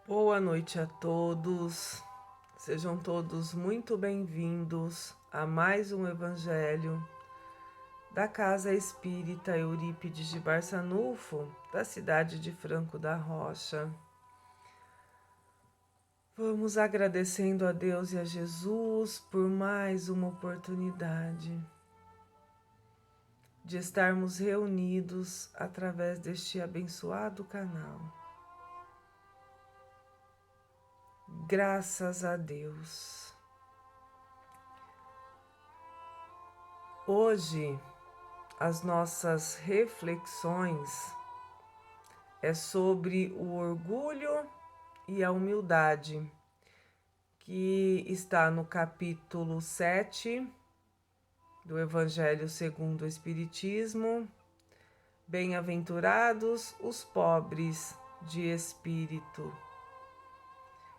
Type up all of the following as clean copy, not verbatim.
Boa noite a todos, sejam todos muito bem-vindos a mais um Evangelho da Casa Espírita Eurípides de Barçanufo, da cidade de Franco da Rocha. Vamos agradecendo a Deus e a Jesus por mais uma oportunidade de estarmos reunidos através deste abençoado canal. Graças a Deus. Hoje, as nossas reflexões é sobre o orgulho e a humildade, que está no capítulo 7 do Evangelho segundo o Espiritismo. Bem-aventurados os pobres de espírito.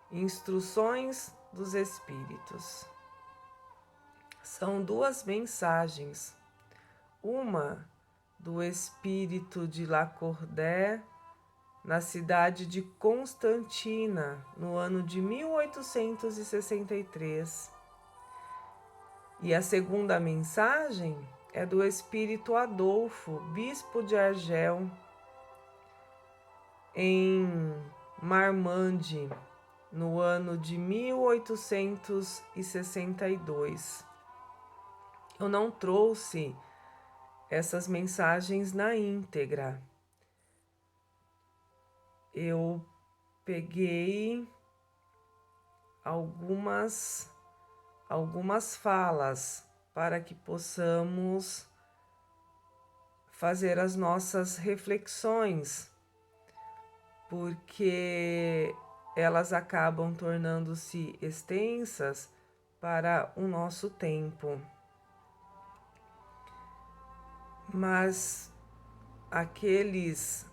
Instruções dos Espíritos. São duas mensagens. Uma do espírito de Lacordaire, na cidade de Constantina, no ano de 1863. E a segunda mensagem é do espírito Adolfo, bispo de Argel, em Marmande, no ano de 1862. Eu não trouxe essas mensagens na íntegra. Eu peguei algumas falas para que possamos fazer as nossas reflexões, porque elas acabam tornando-se extensas para o nosso tempo. Mas aqueles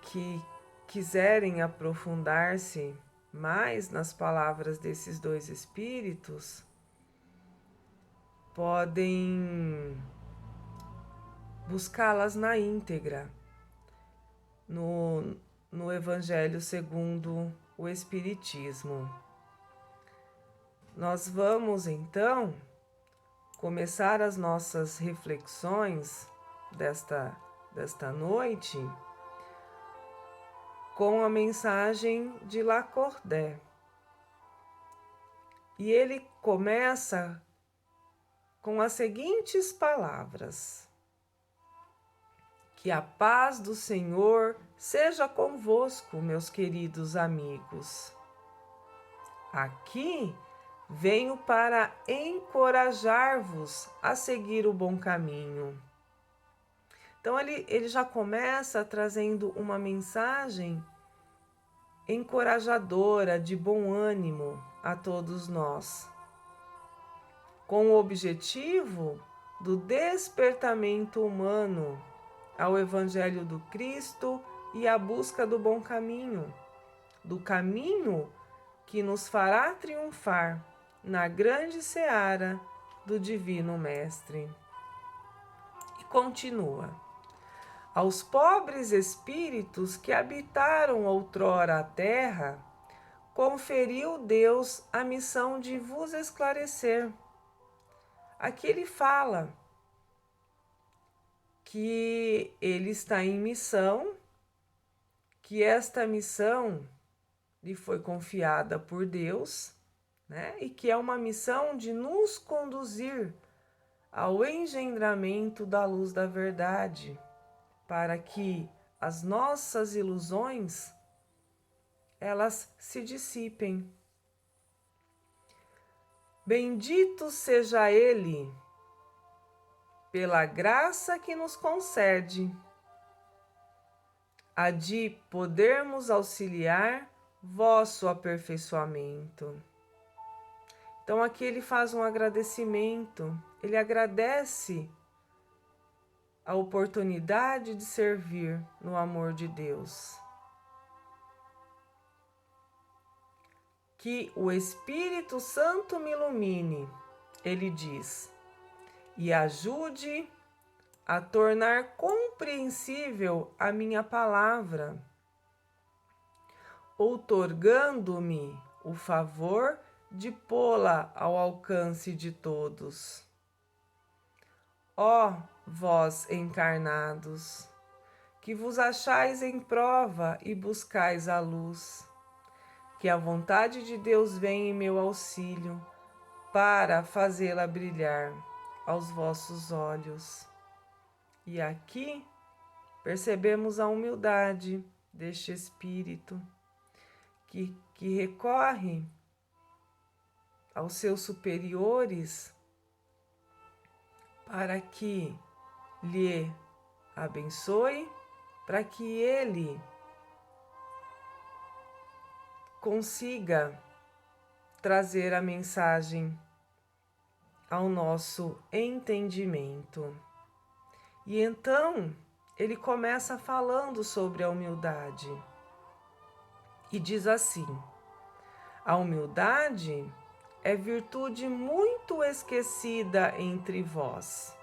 que quiserem aprofundar-se mais nas palavras desses dois espíritos, podem buscá-las na íntegra no Evangelho segundo o Espiritismo. Nós vamos então começar as nossas reflexões desta noite com a mensagem de Lacordaire. E ele começa com as seguintes palavras: que a paz do Senhor seja convosco, meus queridos amigos. Aqui venho para encorajar-vos a seguir o bom caminho. Então ele já começa trazendo uma mensagem encorajadora, de bom ânimo a todos nós, com o objetivo do despertamento humano ao Evangelho do Cristo e à busca do bom caminho, do caminho que nos fará triunfar na grande seara do Divino Mestre. E continua: aos pobres espíritos que habitaram outrora a terra, conferiu Deus a missão de vos esclarecer. Aqui ele fala que ele está em missão, que esta missão lhe foi confiada por Deus, né? E que é uma missão de nos conduzir ao engendramento da luz da verdade, para que as nossas ilusões elas se dissipem. Bendito seja Ele pela graça que nos concede a de podermos auxiliar vosso aperfeiçoamento. Então aqui ele faz um agradecimento, ele agradece a oportunidade de servir no amor de Deus. Que o Espírito Santo me ilumine, ele diz, e ajude a tornar compreensível a minha palavra, outorgando-me o favor de pô-la ao alcance de todos. Ó vós encarnados, que vos achais em prova e buscais a luz, que a vontade de Deus venha em meu auxílio, para fazê-la brilhar aos vossos olhos. E aqui percebemos a humildade deste espírito que recorre aos seus superiores para que lhe abençoe, para que ele consiga trazer a mensagem ao nosso entendimento. E então ele começa falando sobre a humildade e diz assim: a humildade é virtude muito esquecida entre vós.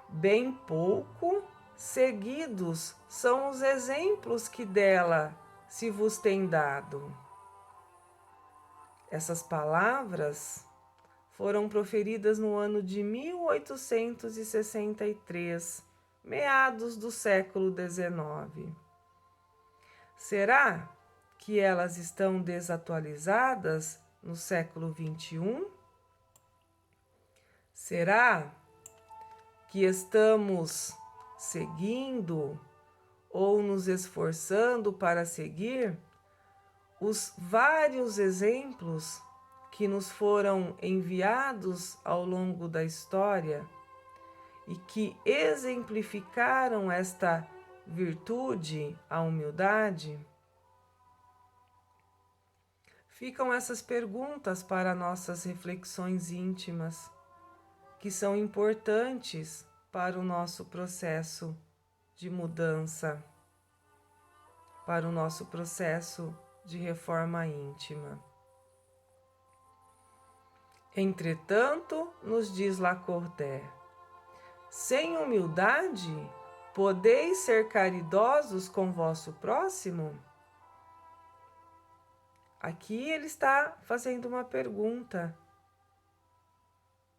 Bem pouco seguidos são os exemplos que dela se vos tem dado. Essas palavras foram proferidas no ano de 1863, meados do século XIX. Será que elas estão desatualizadas no século XXI? Será que estamos seguindo ou nos esforçando para seguir os vários exemplos que nos foram enviados ao longo da história e que exemplificaram esta virtude, a humildade? Ficam essas perguntas para nossas reflexões íntimas, que são importantes para o nosso processo de mudança, para o nosso processo de reforma íntima. Entretanto, nos diz Lacordaire, sem humildade, podeis ser caridosos com vosso próximo? Aqui ele está fazendo uma pergunta.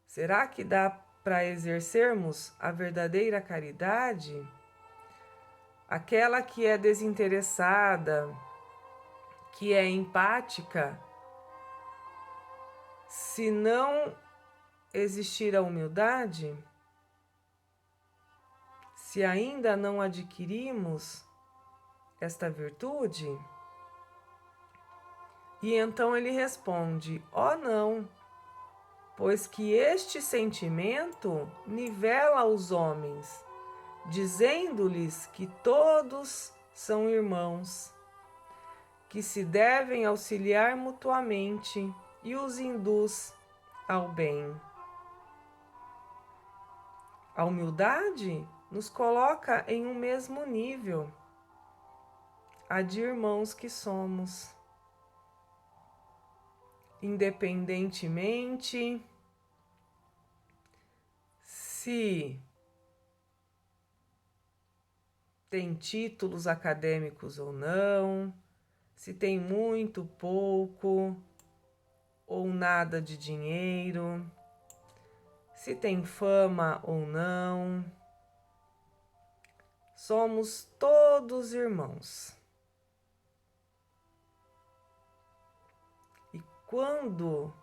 Será que dá para exercermos a verdadeira caridade? Aquela que é desinteressada, que é empática, se não existir a humildade, se ainda não adquirimos esta virtude? E então ele responde: ó não, pois que este sentimento nivela os homens, dizendo-lhes que todos são irmãos, que se devem auxiliar mutuamente e os induz ao bem. A humildade nos coloca em um mesmo nível, a de irmãos que somos, independentemente se tem títulos acadêmicos ou não, se tem muito, pouco ou nada de dinheiro, se tem fama ou não. Somos todos irmãos. E quando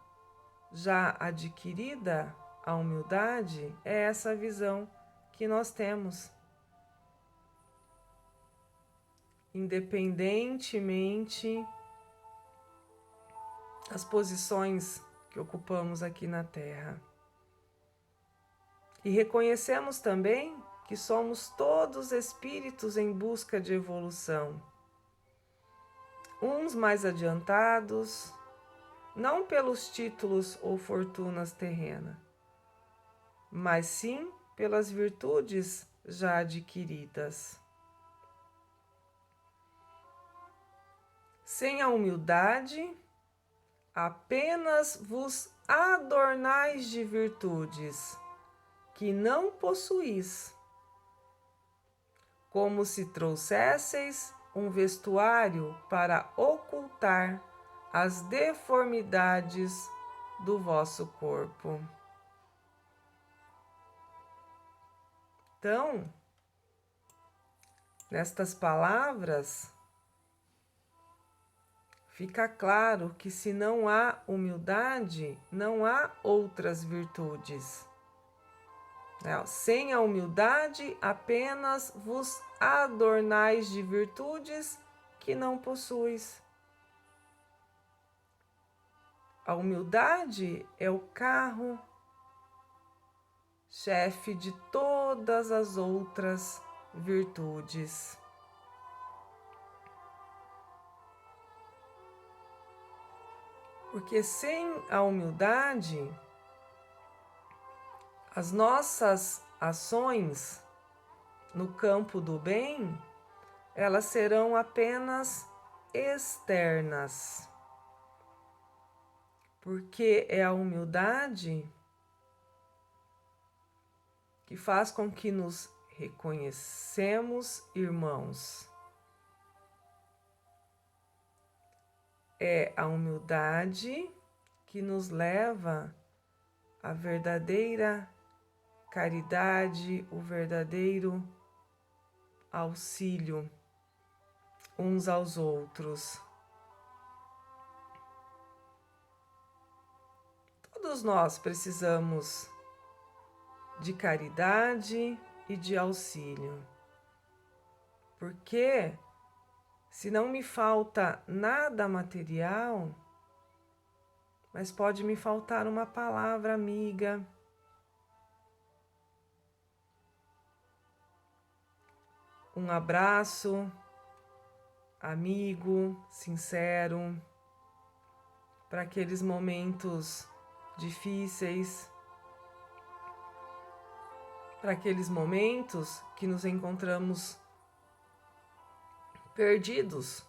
já adquirida a humildade, é essa visão que nós temos. Independentemente das posições que ocupamos aqui na Terra. E reconhecemos também que somos todos espíritos em busca de evolução. Uns mais adiantados, não pelos títulos ou fortunas terrenas, mas sim pelas virtudes já adquiridas. Sem a humildade, apenas vos adornais de virtudes que não possuís, como se trouxesseis um vestuário para ocultar as deformidades do vosso corpo. Então, nestas palavras, fica claro que se não há humildade, não há outras virtudes. Sem a humildade, apenas vos adornais de virtudes que não possuis. A humildade é o carro chefe de todas as outras virtudes. Porque sem a humildade, as nossas ações no campo do bem, elas serão apenas externas. Porque é a humildade que faz com que nos reconhecemos irmãos. É a humildade que nos leva à verdadeira caridade, o verdadeiro auxílio uns aos outros. Todos nós precisamos de caridade e de auxílio, porque se não me falta nada material, mas pode me faltar uma palavra amiga, um abraço amigo, sincero, para aqueles momentos difíceis, para aqueles momentos que nos encontramos perdidos.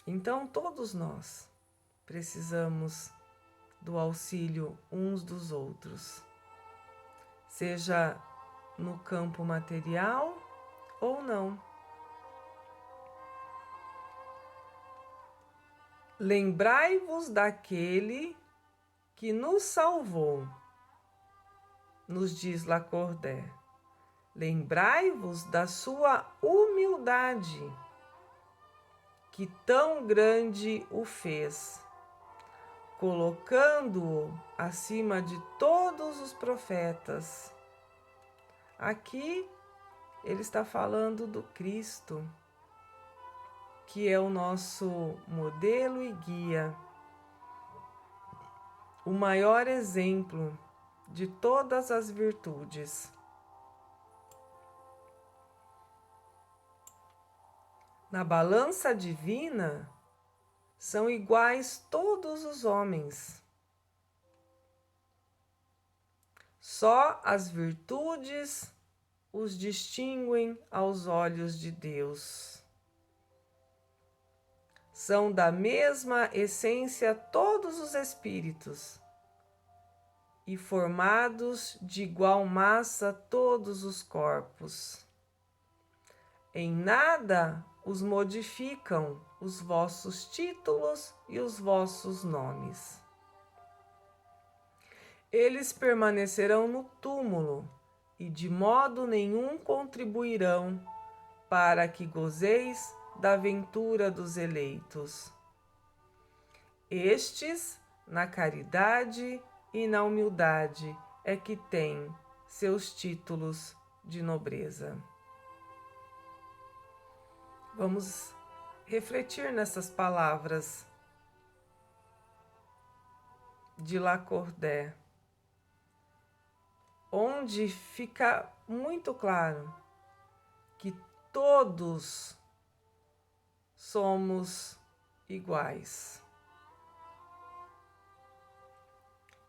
Então, todos nós precisamos do auxílio uns dos outros, seja no campo material ou não. Lembrai-vos daquele que nos salvou, nos diz Lacordaire. Lembrai-vos da sua humildade, que tão grande o fez, colocando-o acima de todos os profetas. Aqui ele está falando do Cristo, que é o nosso modelo e guia, o maior exemplo de todas as virtudes. Na balança divina, são iguais todos os homens. Só as virtudes os distinguem aos olhos de Deus. São da mesma essência todos os espíritos, e formados de igual massa todos os corpos. Em nada os modificam os vossos títulos e os vossos nomes. Eles permanecerão no túmulo e de modo nenhum contribuirão para que gozeis da ventura dos eleitos. Estes, na caridade e na humildade, é que têm seus títulos de nobreza. Vamos refletir nessas palavras de Lacordaire, onde fica muito claro que todos somos iguais.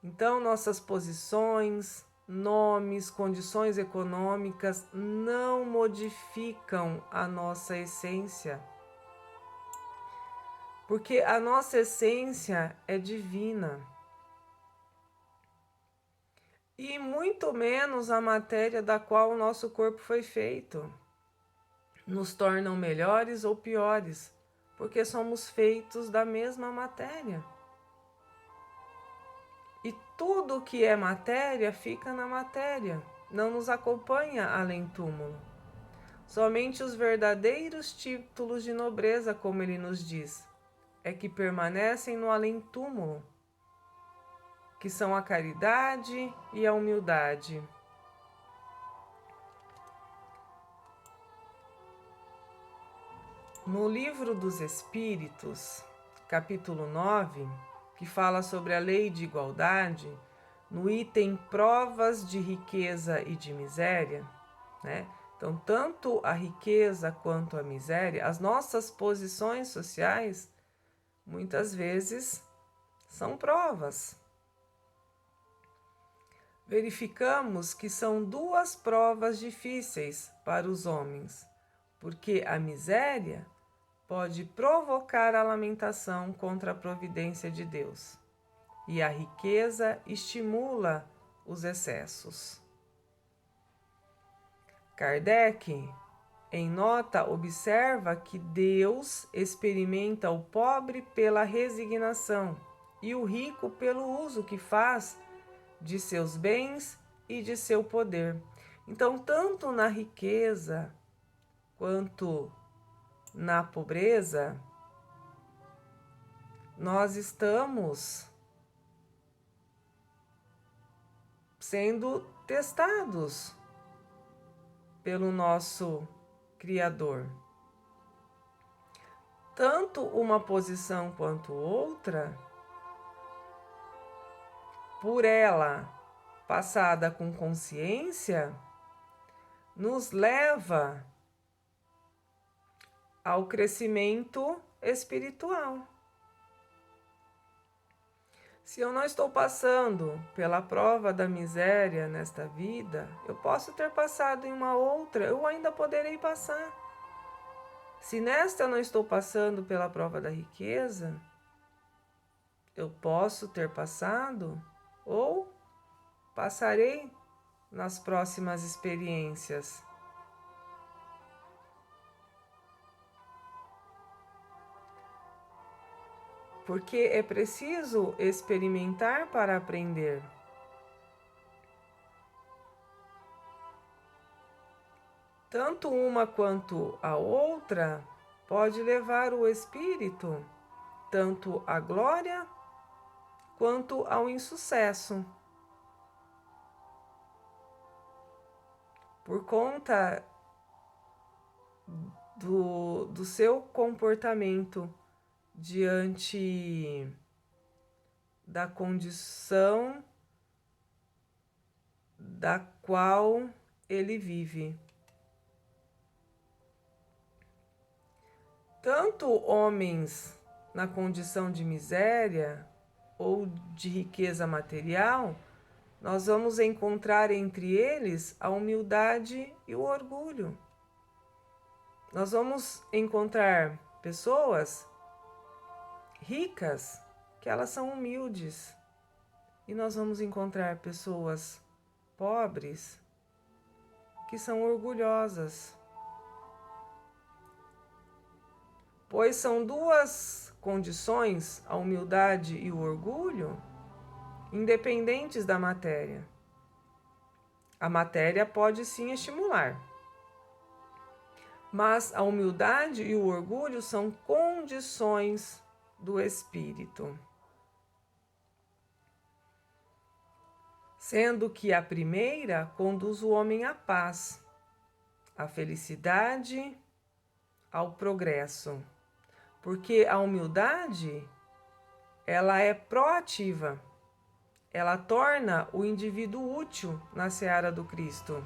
Então, nossas posições, nomes, condições econômicas não modificam a nossa essência, porque a nossa essência é divina. E muito menos a matéria da qual o nosso corpo foi feito. nos tornam melhores ou piores, porque somos feitos da mesma matéria. E tudo que é matéria fica na matéria, não nos acompanha além túmulo. Somente os verdadeiros títulos de nobreza, como ele nos diz, é que permanecem no além túmulo, que são a caridade e a humildade. No Livro dos Espíritos, capítulo 9, que fala sobre a lei de igualdade, no item provas de riqueza e de miséria, né? Então, tanto a riqueza quanto a miséria, as nossas posições sociais, muitas vezes são provas. Verificamos que são duas provas difíceis para os homens, porque a miséria pode provocar a lamentação contra a providência de Deus, e a riqueza estimula os excessos. Kardec, em nota, observa que Deus experimenta o pobre pela resignação e o rico pelo uso que faz de seus bens e de seu poder. Então, tanto na riqueza quanto na pobreza, nós estamos sendo testados pelo nosso Criador. Tanto uma posição quanto outra, por ela passada com consciência, nos leva ao crescimento espiritual. Se eu não estou passando pela prova da miséria nesta vida, eu posso ter passado em uma outra, eu ainda poderei passar. Se nesta eu não estou passando pela prova da riqueza, eu posso ter passado ou passarei nas próximas experiências. Porque é preciso experimentar para aprender. Tanto uma quanto a outra pode levar o espírito tanto à glória quanto ao insucesso. Por conta do seu comportamento diante da condição da qual ele vive. Tanto homens na condição de miséria ou de riqueza material, nós vamos encontrar entre eles a humildade e o orgulho. Nós vamos encontrar pessoas ricas, que elas são humildes, e nós vamos encontrar pessoas pobres, que são orgulhosas. Pois são duas condições, a humildade e o orgulho, independentes da matéria. A matéria pode sim estimular, mas a humildade e o orgulho são condições do espírito. Sendo que a primeira conduz o homem à paz, à felicidade, ao progresso. Porque a humildade, ela é proativa. Ela torna o indivíduo útil na seara do Cristo.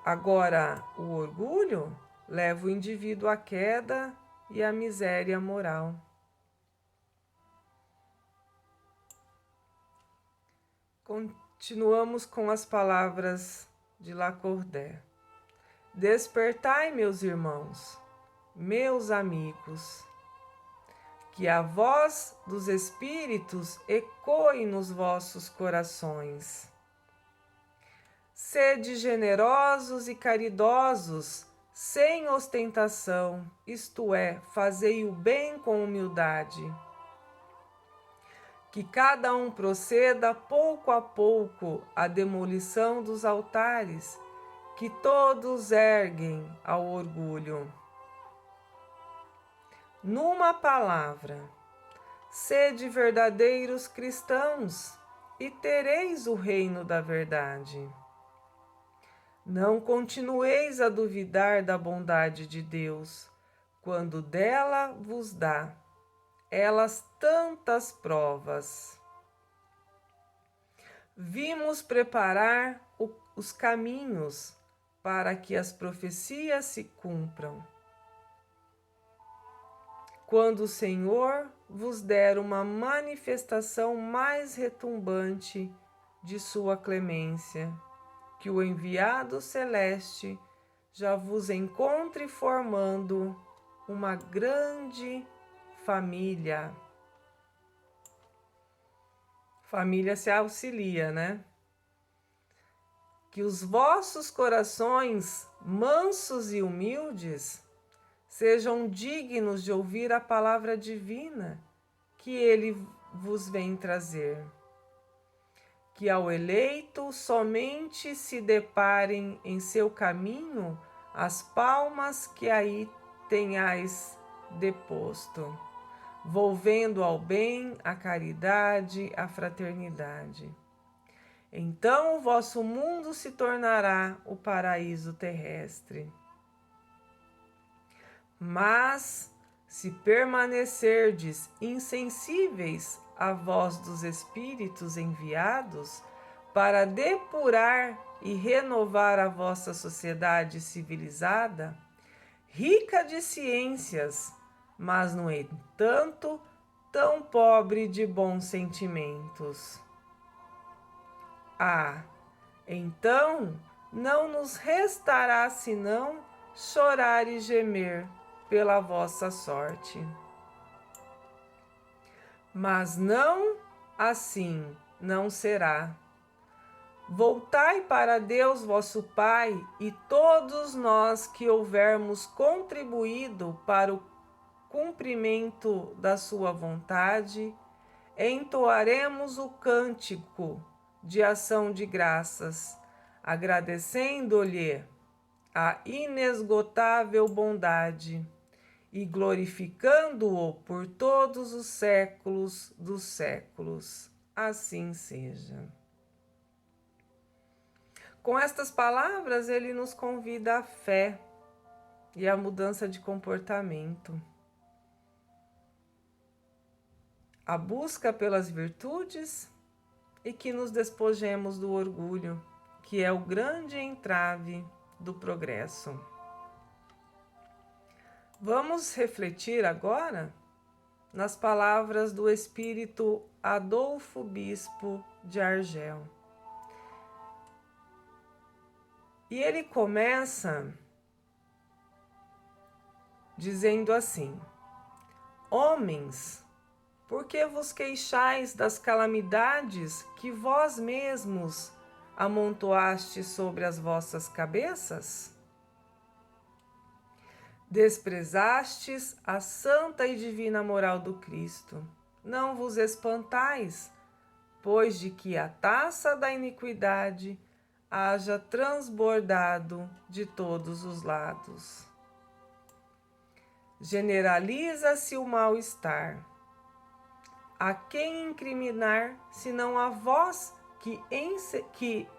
Agora, o orgulho leva o indivíduo à queda e à miséria moral. Continuamos com as palavras de Lacordaire. Despertai, meus irmãos, meus amigos, que a voz dos espíritos ecoe nos vossos corações. Sede generosos e caridosos, sem ostentação, isto é, fazei o bem com humildade. Que cada um proceda pouco a pouco à demolição dos altares, que todos erguem ao orgulho. Numa palavra, sede verdadeiros cristãos e tereis o reino da verdade. Não continueis a duvidar da bondade de Deus, quando dela vos dá elas tantas provas. Vimos preparar os caminhos para que as profecias se cumpram. Quando o Senhor vos der uma manifestação mais retumbante de sua clemência, que o enviado celeste já vos encontre formando uma grande família. Família se auxilia, né? Que os vossos corações mansos e humildes sejam dignos de ouvir a palavra divina que ele vos vem trazer. Que ao eleito somente se deparem em seu caminho as palmas que aí tenhais deposto, volvendo ao bem, à caridade, à fraternidade. Então o vosso mundo se tornará o paraíso terrestre. Mas, se permanecerdes insensíveis à voz dos Espíritos enviados para depurar e renovar a vossa sociedade civilizada, rica de ciências, mas, no entanto, tão pobre de bons sentimentos. Então não nos restará senão chorar e gemer pela vossa sorte. Mas não assim não será. Voltai para Deus vosso Pai, e todos nós que houvermos contribuído para o cumprimento da sua vontade, entoaremos o cântico de ação de graças, agradecendo-lhe a inesgotável bondade e glorificando-o por todos os séculos dos séculos. Assim seja. Com estas palavras, ele nos convida à fé e à mudança de comportamento, a busca pelas virtudes e que nos despojemos do orgulho, que é o grande entrave do progresso. Vamos refletir agora nas palavras do espírito Adolfo Bispo de Argel. E ele começa dizendo assim: homens, por que vos queixais das calamidades que vós mesmos amontoastes sobre as vossas cabeças? Desprezastes a santa e divina moral do Cristo. Não vos espantais, pois de que a taça da iniquidade haja transbordado de todos os lados. Generaliza-se o mal-estar. A quem incriminar, senão a vós que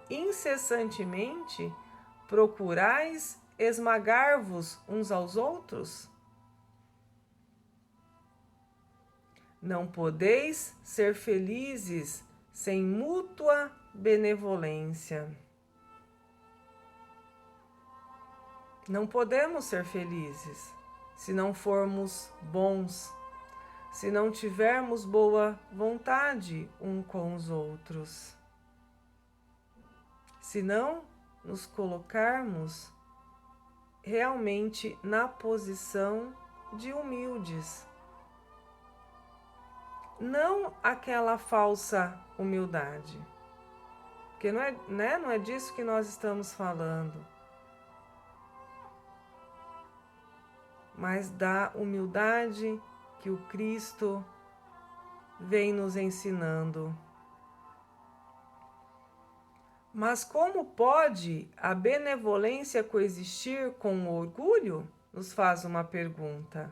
incessantemente procurais esmagar-vos uns aos outros? Não podeis ser felizes sem mútua benevolência. Não podemos ser felizes se não formos bons, se não tivermos boa vontade um com os outros, se não nos colocarmos realmente na posição de humildes. Não aquela falsa humildade, porque não é disso que nós estamos falando, mas da humildade que o Cristo vem nos ensinando. Mas como pode a benevolência coexistir com o orgulho? Nos faz uma pergunta.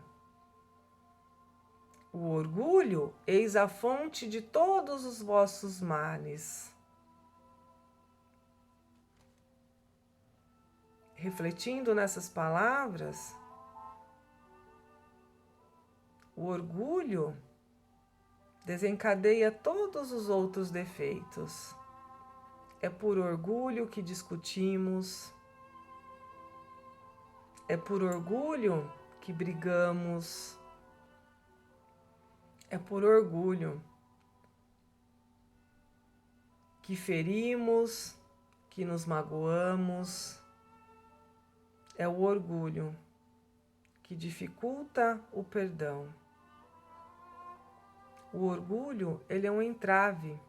O orgulho, eis a fonte de todos os vossos males. Refletindo nessas palavras, o orgulho desencadeia todos os outros defeitos. É por orgulho que discutimos, é por orgulho que brigamos, é por orgulho que ferimos, que nos magoamos. É o orgulho que dificulta o perdão. O orgulho, ele é um entrave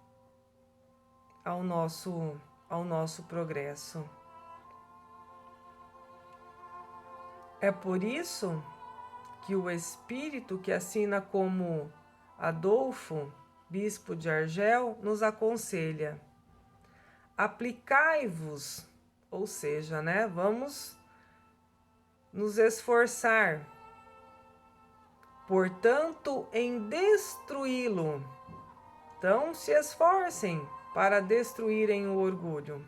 ao nosso progresso. É por isso que o Espírito, que assina como Adolfo, bispo de Argel, nos aconselha: aplicai-vos, ou seja, vamos nos esforçar, portanto, em destruí-lo. Então, se esforcem para destruírem o orgulho.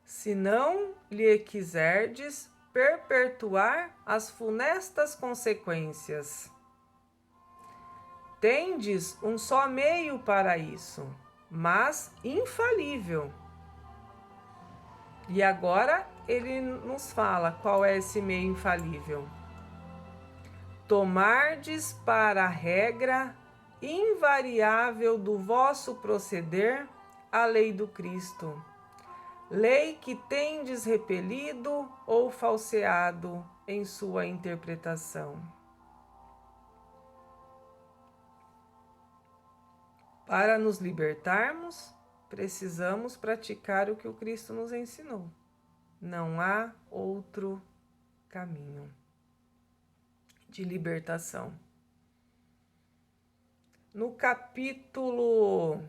Se não lhe quiserdes perpetuar as funestas consequências. Tendes um só meio para isso, mas infalível. E agora ele nos fala qual é esse meio infalível. Tomardes para a regra invariável do vosso proceder a lei do Cristo, lei que tendes repelido ou falseado em sua interpretação. Para nos libertarmos, precisamos praticar o que o Cristo nos ensinou. Não há outro caminho de libertação. No capítulo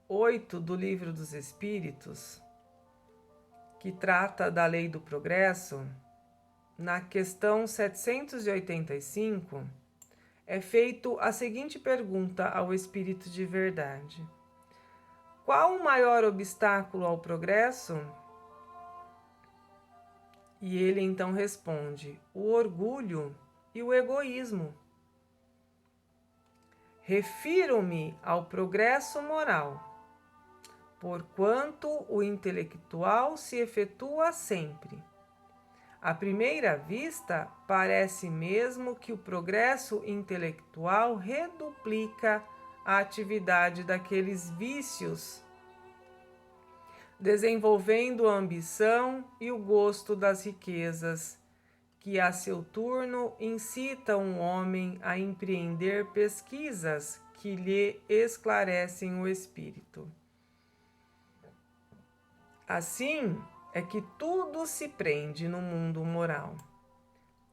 8 do Livro dos Espíritos, que trata da lei do progresso, na questão 785, é feito a seguinte pergunta ao Espírito de Verdade: qual o maior obstáculo ao progresso? E ele então responde: o orgulho e o egoísmo. Refiro-me ao progresso moral, porquanto o intelectual se efetua sempre. À primeira vista, parece mesmo que o progresso intelectual reduplica a atividade daqueles vícios, desenvolvendo a ambição e o gosto das riquezas, que a seu turno incitam o homem a empreender pesquisas que lhe esclarecem o espírito. Assim é que tudo se prende no mundo moral,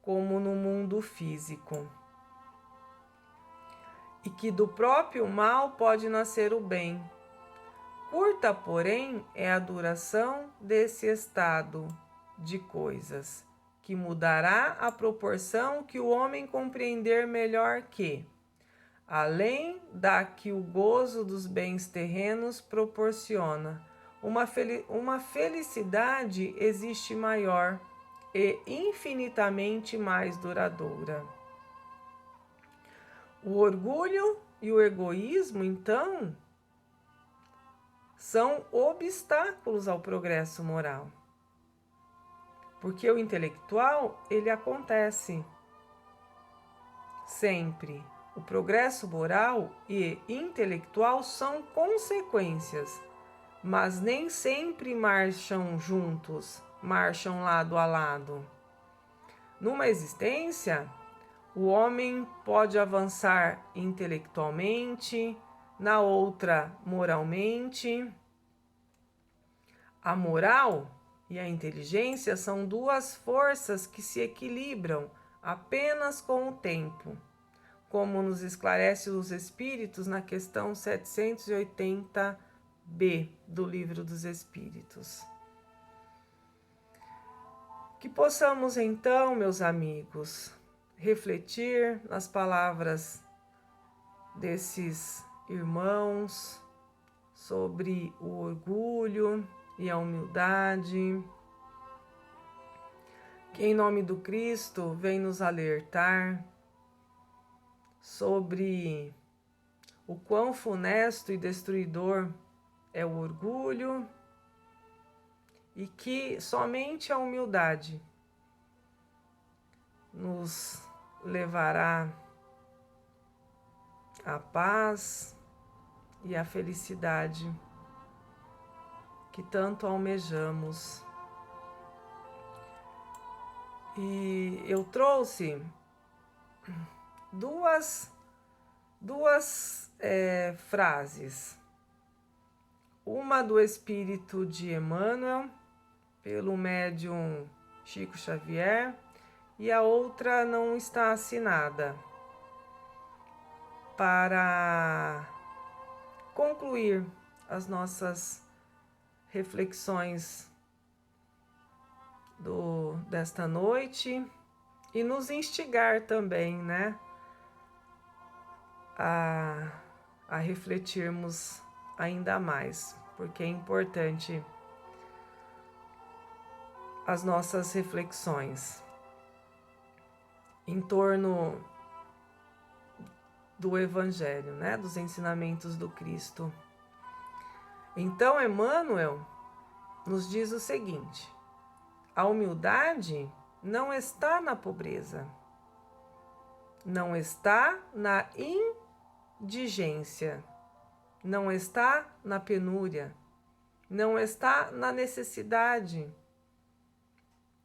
como no mundo físico, e que do próprio mal pode nascer o bem. Curta, porém, é a duração desse estado de coisas, que mudará à proporção que o homem compreender melhor que, além da que o gozo dos bens terrenos proporciona, uma felicidade existe maior e infinitamente mais duradoura. O orgulho e o egoísmo, então, são obstáculos ao progresso moral. Porque o intelectual, ele acontece sempre. O progresso moral e intelectual são consequências, mas nem sempre marcham juntos, marcham lado a lado. Numa existência, o homem pode avançar intelectualmente, na outra moralmente, A moral e a inteligência são duas forças que se equilibram apenas com o tempo, como nos esclarece os Espíritos na questão 780b do Livro dos Espíritos. Que possamos então, meus amigos, refletir nas palavras desses irmãos sobre o orgulho e a humildade, que em nome do Cristo vem nos alertar sobre o quão funesto e destruidor é o orgulho e que somente a humildade nos levará à paz e à felicidade que tanto almejamos. E eu trouxe duas frases. Uma do Espírito de Emmanuel, pelo médium Chico Xavier, e a outra não está assinada, para concluir as nossas reflexões desta noite e nos instigar também, né, a refletirmos ainda mais, porque é importante as nossas reflexões em torno do Evangelho, né, dos ensinamentos do Cristo. Então, Emmanuel nos diz o seguinte: a humildade não está na pobreza, não está na indigência, não está na penúria, não está na necessidade,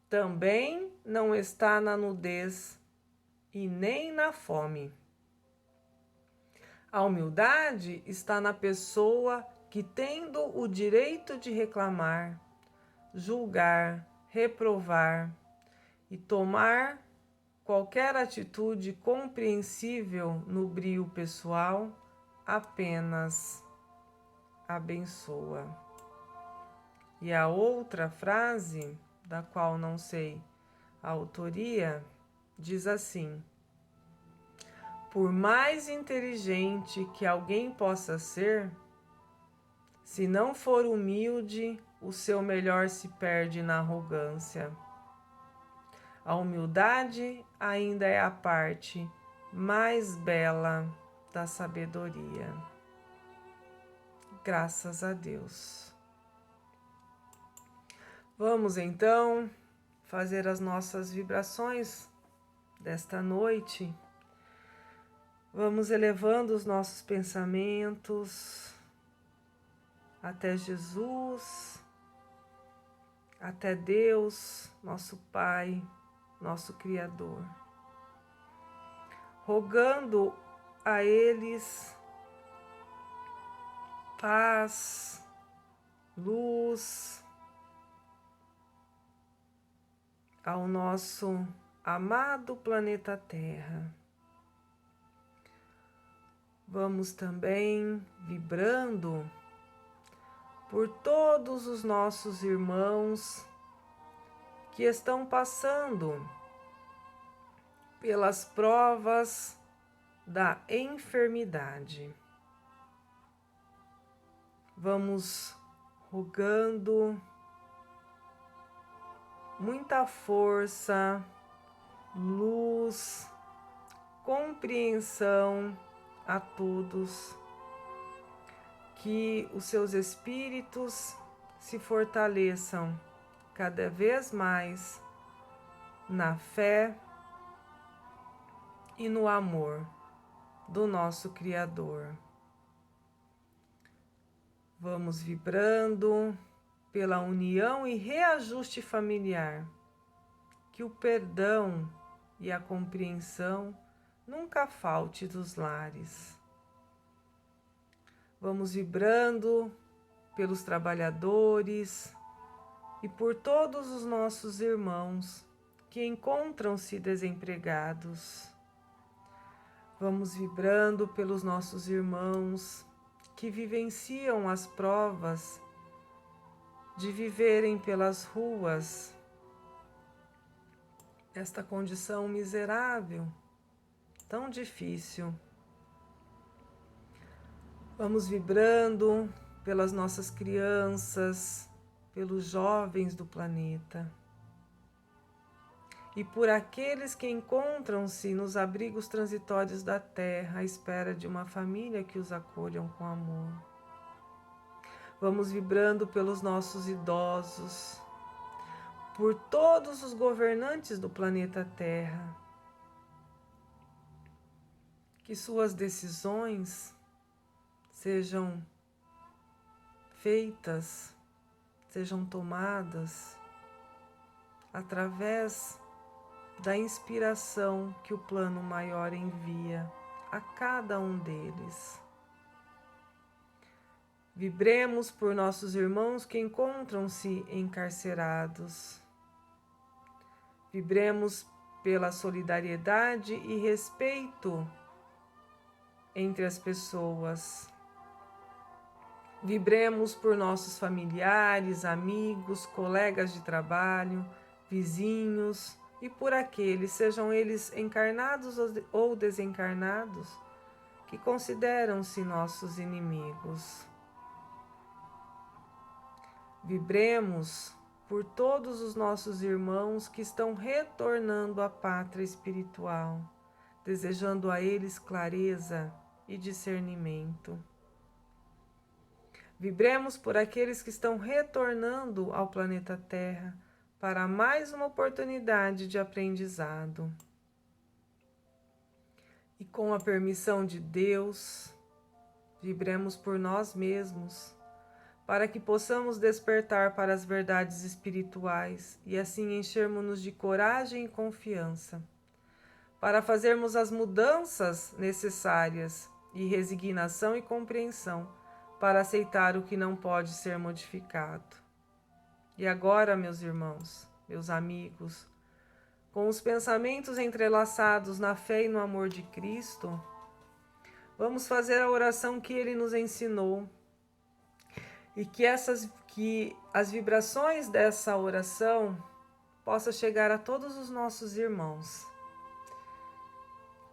também não está na nudez e nem na fome. A humildade está na pessoa que, tendo o direito de reclamar, julgar, reprovar e tomar qualquer atitude compreensível no brio pessoal, apenas abençoa. E a outra frase, da qual não sei a autoria, diz assim: por mais inteligente que alguém possa ser, se não for humilde, o seu melhor se perde na arrogância. A humildade ainda é a parte mais bela da sabedoria. Graças a Deus. Vamos então fazer as nossas vibrações desta noite. Vamos elevando os nossos pensamentos até Jesus, até Deus, nosso Pai, nosso Criador, rogando a eles paz, luz, ao nosso amado planeta Terra. Vamos também vibrando por todos os nossos irmãos que estão passando pelas provas da enfermidade. Vamos rogando muita força, luz, compreensão a todos, que os seus espíritos se fortaleçam cada vez mais na fé e no amor do nosso Criador. Vamos vibrando pela união e reajuste familiar, que o perdão e a compreensão nunca falte dos lares. Vamos vibrando pelos trabalhadores, e por todos os nossos irmãos que encontram-se desempregados. Vamos vibrando pelos nossos irmãos que vivenciam as provas de viverem pelas ruas esta condição miserável, tão difícil. Vamos vibrando pelas nossas crianças, pelos jovens do planeta e por aqueles que encontram-se nos abrigos transitórios da Terra à espera de uma família que os acolham com amor. Vamos vibrando pelos nossos idosos, por todos os governantes do planeta Terra, que suas decisões sejam feitas, sejam tomadas através da inspiração que o plano maior envia a cada um deles. Vibremos por nossos irmãos que encontram-se encarcerados. Vibremos pela solidariedade e respeito entre as pessoas. Vibremos por nossos familiares, amigos, colegas de trabalho, vizinhos e por aqueles, sejam eles encarnados ou desencarnados, que consideram-se nossos inimigos. Vibremos por todos os nossos irmãos que estão retornando à pátria espiritual, desejando a eles clareza e discernimento. Vibremos por aqueles que estão retornando ao planeta Terra para mais uma oportunidade de aprendizado. E com a permissão de Deus, vibremos por nós mesmos, para que possamos despertar para as verdades espirituais e assim enchermos-nos de coragem e confiança, para fazermos as mudanças necessárias e resignação e compreensão para aceitar o que não pode ser modificado. E agora, meus irmãos, meus amigos, com os pensamentos entrelaçados na fé e no amor de Cristo, vamos fazer a oração que Ele nos ensinou e que as vibrações dessa oração possam chegar a todos os nossos irmãos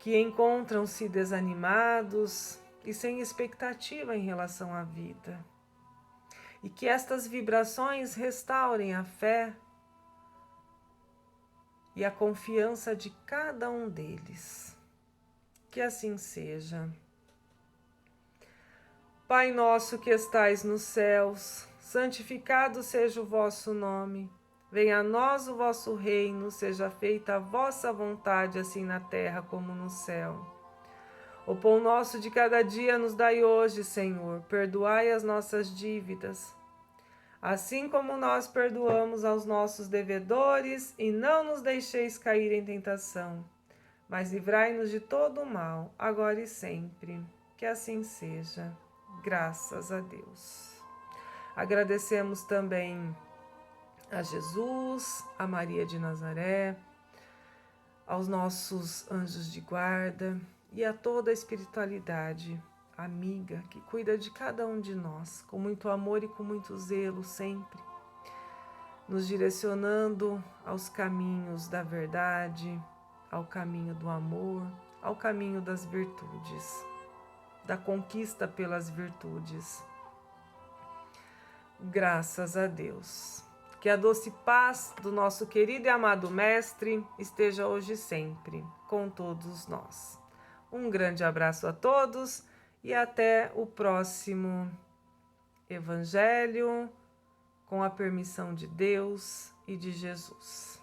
que encontram-se desanimados e sem expectativa em relação à vida. E que estas vibrações restaurem a fé e a confiança de cada um deles. Que assim seja. Pai nosso que estais nos céus, santificado seja o vosso nome. Venha a nós o vosso reino, seja feita a vossa vontade, assim na terra como no céu. O pão nosso de cada dia nos dai hoje, Senhor. Perdoai as nossas dívidas, assim como nós perdoamos aos nossos devedores, e não nos deixeis cair em tentação, mas livrai-nos de todo o mal, agora e sempre. Que assim seja. Graças a Deus. Agradecemos também a Jesus, a Maria de Nazaré, aos nossos anjos de guarda e a toda a espiritualidade amiga que cuida de cada um de nós, com muito amor e com muito zelo sempre, nos direcionando aos caminhos da verdade, ao caminho do amor, ao caminho das virtudes, da conquista pelas virtudes. Graças a Deus. Que a doce paz do nosso querido e amado Mestre esteja hoje e sempre com todos nós. Um grande abraço a todos e até o próximo Evangelho, com a permissão de Deus e de Jesus.